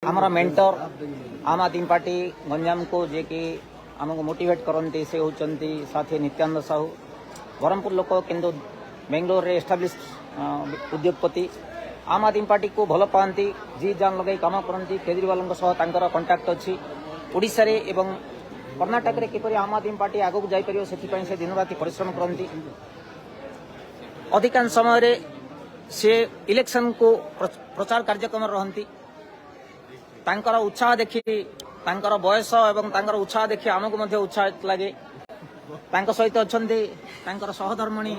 आमर मेंटर आम आदमी पार्टी गंजाम को जे कि आमको मोटिवेट करती से होती साथी नित्यानंद साहू ब्रह्मपुर लोक किंतु बेंगलोर रे एस्टाब्लिश उद्योगपति आम आदमी पार्टी को भल पाती जी जान लगे कम करती केजरीवाल कंटाक्ट अच्छी ओडिशा रे एवं कर्णाटक रे किपरि आम आदमी पार्टी आगक जापर से दिन राति परिश्रम करती अधिकांश समय से इलेक्शन को प्रचार कार्यक्रम रहती तांकर उत्साह देखी तांकर बयस एवं तांकर उत्साह देखी आमको मध्य उत्साहित लगे तांकर सहित अच्छंती तांकर सहधर्मणी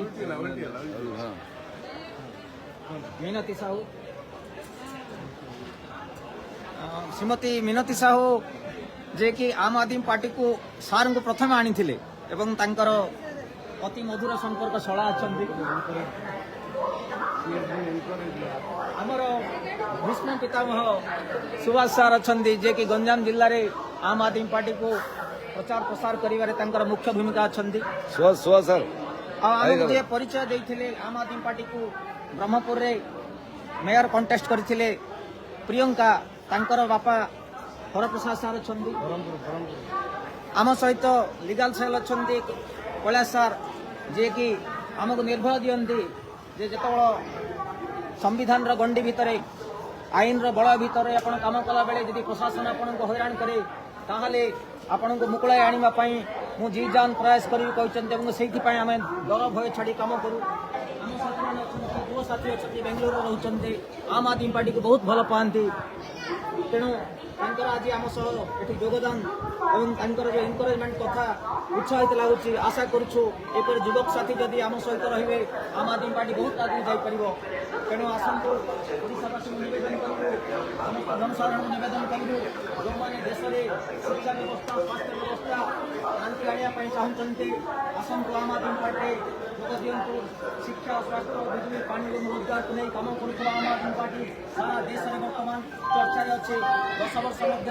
मिनती साहू श्रीमती मिनती साहू जे कि आम आदमी पार्टी को सार को प्रथम आनी थिले एवं तांकर अति मधुर संपर्क शला अच्छंती आमर भीष्म पितामह सुभाष सार अच्छा जे कि गंजाम जिले में आम आदमी पार्टी को प्रचार प्रसार कर मुख्य भूमिका अच्छा आमको परिचय देते आम आदमी पार्टी को ब्रह्मपुर रे मेयर कंटेस्ट करथिले प्रियंका तांकर बापा हरप्रसाद सार अच्छा आम सहित लीगल सेल अच्छा कैलाश सार जे कि आमको निर्भय दियंती जे जेतबेला संविधान गंडी भितर आईन बल भितर आपण काम कला बेले यदि प्रशासन आपण को हैरान करे ताहले आपण को मुकुलाई आनिबा मु जी जान प्रयास करी कहते आम डर भय छाड़ी काम करूँ युव साथी अच्छे बेंगलोर रोचे आम आदमी पार्टी को बहुत भल पाती तेणु आज आम सह योगदान और जो एनकरेजमेंट कथा उत्साहित लगुच आशा करूँ युवक साथी जदि आम सहित रे आम आदमी पार्टी बहुत आगे जापर तेणु आसतु ओडावासी नवेदन करूँ समस्त जनसाधारण नवेदन करूँ जो मैंने देश में शिक्षा व्यवस्था स्वास्थ्य व्यवस्था क्रांति आने चाहते आसतु आम आदमी पार्टी जोग दिंतु शिक्षा स्वास्थ्य बिजली पानी और रोजगार को नहीं कम कर आम आदमी पार्टी सारा देश में बर्तमान चर्चा अच्छे 10 वर्ष मध्य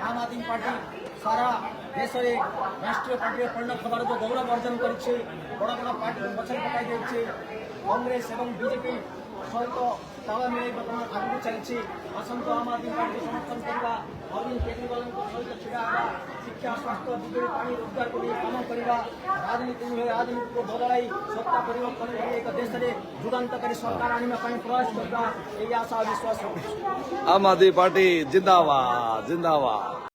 आम आदमी पार्टी सारा देश में राष्ट्रीय पार्टी परिणत होबार जो गौरव अर्जन कर बड़ बड़ पार्टी को पछरे पकाई कांग्रेस और बीजेपी सहित ताल मिले बर्तमान आगे चलती आसतु आम आदमी पार्टी समर्थन करवा अरविंद केजरीवाल सहित छिड़ा शिक्षा स्वास्थ्य बिजली पानी रोजगार को लिए कम करवा राजनीति नुहे राजनीति को बदलाई सत्ता परिवर्तन कर एक देश में जुगांतकारी सरकार आने प्रयास करवा यही आशा विश्वास रखुँ। आम आदमी पार्टी जिंदाबाद जिंदाबाद।